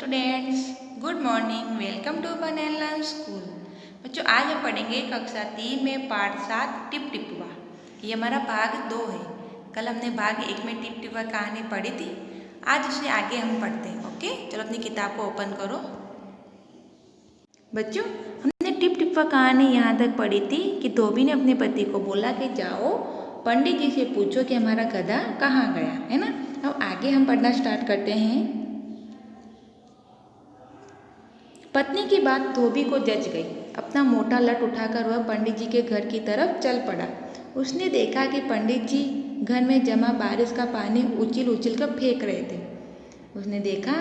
Students, good morning. Welcome to fun and learn school. बच्चों, आज हम पढ़ेंगे कक्षा 3 में पाठ 7 टिप टिपुआ। ये हमारा भाग 2 है। कल हमने भाग 1 में टिप टिपुआ कहानी पढ़ी थी। आज उसे आगे हम पढ़ते हैं। ओके, चलो अपनी किताब को ओपन करो। बच्चों, हमने टिप टिपुआ कहानी यहाँ तक पढ़ी थी कि धोबी ने अपने पति को बोला कि जाओ पंडित जी से पूछो कि हमारा गधा कहाँ गया, है ना। अब आगे हम पढ़ना स्टार्ट करते हैं। पत्नी की बात धोबी को जच गई। अपना मोटा लट उठाकर वह पंडित जी के घर की तरफ चल पड़ा। उसने देखा कि पंडित जी घर में जमा बारिश का पानी उछिल उछिल कर फेंक रहे थे। उसने देखा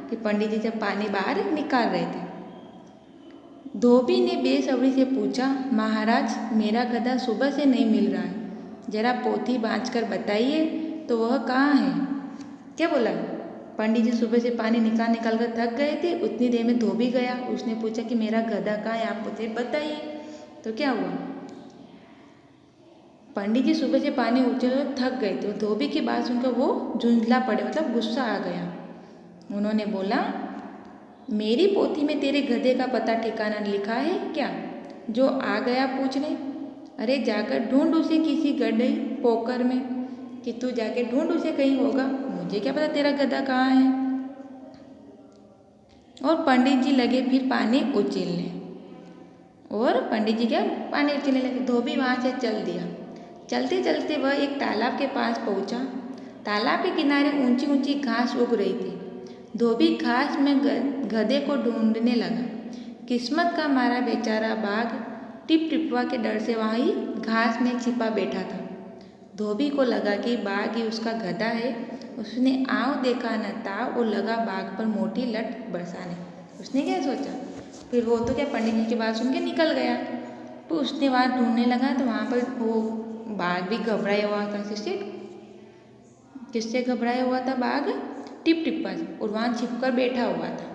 कि पंडित जी जब पानी बाहर निकाल रहे थे। धोबी ने बेसब्री से पूछा, महाराज, मेरा गधा सुबह से नहीं मिल रहा है, जरा पोथी बाँच कर बताइए तो वह कहाँ है। क्या बोला? पंडित जी सुबह से पानी निकाल कर थक गए थे। उतनी देर में धोबी गया। उसने पूछा कि मेरा गधा कहाँ है, आप मुझे बताइए। तो क्या हुआ? पंडित जी सुबह से पानी उछल थक गए थे। धोबी की बात सुनकर वो झुंझला पड़े, मतलब गुस्सा आ गया। उन्होंने बोला, मेरी पोथी में तेरे गधे का पता ठिकाना लिखा है क्या, जो आ गया पूछने? अरे जाकर ढूंढ उसे किसी गड्ढे पोखर में, कि तू जाके ढूंढ उसे, कहीं होगा। मुझे क्या पता तेरा गधा कहाँ है। और पंडित जी लगे फिर पानी उछलने। और पंडित जी क्या पानी उछलने लगे। धोबी वहाँ से चल दिया। चलते चलते वह एक तालाब के पास पहुँचा। तालाब के किनारे ऊंची ऊंची घास उग रही थी। धोबी घास में गधे को ढूंढने लगा। किस्मत का मारा बेचारा बाघ टिप टिपुआ के डर से वहीं घास में छिपा बैठा था। धोबी को लगा कि बाघ ही उसका गधा है। उसने आँव देखा न ताव और लगा बाघ पर मोटी लट बरसाने। उसने क्या सोचा, फिर वो तो क्या पंडित जी की बात सुन के निकल गया। तो उसने वहाँ ढूंढने लगा तो वहाँ पर वो बाघ भी घबराया हुआ था। किससे घबराया हुआ था? बाघ टिप टिप्पा से, और वहाँ छिप कर बैठा हुआ था।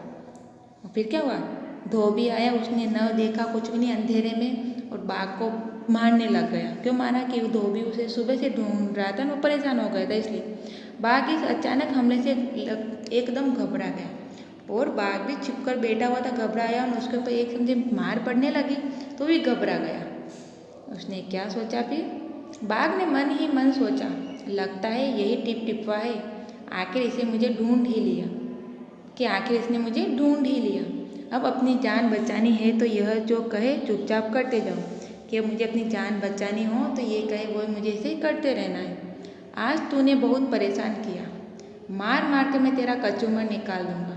और फिर क्या हुआ? धोबी आया, उसने न देखा कुछ भी नहीं अंधेरे में, और बाघ को मारने लग गया। क्यों मारा? कि धोबी उसे सुबह से ढूंढ रहा था, वो परेशान हो गया था इसलिए। बाघ इस अचानक हमले से एकदम घबरा गया, और बाघ भी छिपकर बैठा हुआ था, घबराया, और उसके ऊपर एक समझे मार पड़ने लगी तो भी घबरा गया। उसने क्या सोचा फिर? बाघ ने मन ही मन सोचा, लगता है यही टिप टिपुआ है। आखिर इसे मुझे ढूंढ ही लिया, कि आखिर इसने मुझे ढूंढ ही लिया। अब अपनी जान बचानी है तो यह जो कहे चुपचाप करते जाओ, कि मुझे अपनी जान बचानी हो तो ये कहे वो मुझे इसे करते रहना है। आज तूने बहुत परेशान किया, मार मार कर मैं तेरा कचूमर निकाल दूंगा।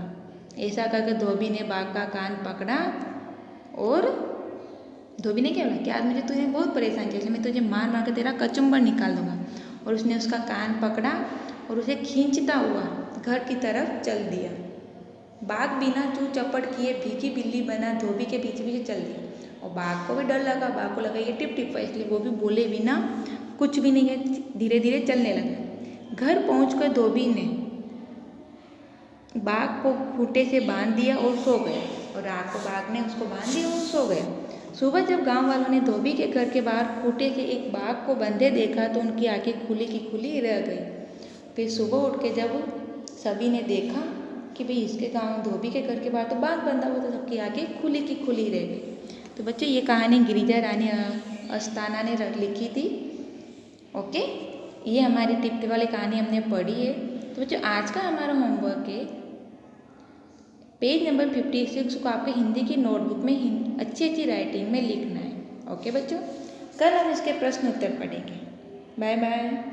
ऐसा करके धोबी ने बाघ का कान पकड़ा, और धोबी ने क्या बोला कि आज मुझे तूने बहुत परेशान किया, इसलिए मैं तुझे मार मार कर तेरा कचूमर निकाल दूंगा। और उसने उसका कान पकड़ा और उसे खींचता हुआ घर की तरफ चल दिया। बाघ बिना चू चपड़ किए भीगी बिल्ली बना धोबी के पीछे पीछे चल दिया। और बाघ को भी डर लगा, बाघ को लगा ये टिप टिप है, इसलिए वो भी बोले बिना कुछ भी नहीं है, धीरे धीरे चलने लगा। घर पहुंचकर धोबी ने बाघ को खूंटे से बांध दिया और सो गया। और रात को बाघ ने उसको बांध दिया और सो गया। सुबह जब गांव वालों ने धोबी के घर के बाहर खूंटे से एक बाघ को बंधे देखा तो उनकी आंखें खुली की खुली रह गई। फिर सुबह उठ के जब सभी ने देखा कि भाई इसके गांव धोबी के घर के बाहर तो बाघ बंधा हुआ, तो सबकी आंखें खुली की खुली रह गई। तो बच्चों, ये कहानी गिरिजा रानी अस्थाना ने लिखी थी। ओके, ये हमारी टिप वाली कहानी हमने पढ़ी है। तो बच्चों, आज का हमारा होमवर्क है पेज नंबर 56 को आपके हिंदी की नोटबुक में अच्छी अच्छी राइटिंग में लिखना है। ओके बच्चों, कल हम इसके प्रश्न उत्तर पढ़ेंगे। Bye bye.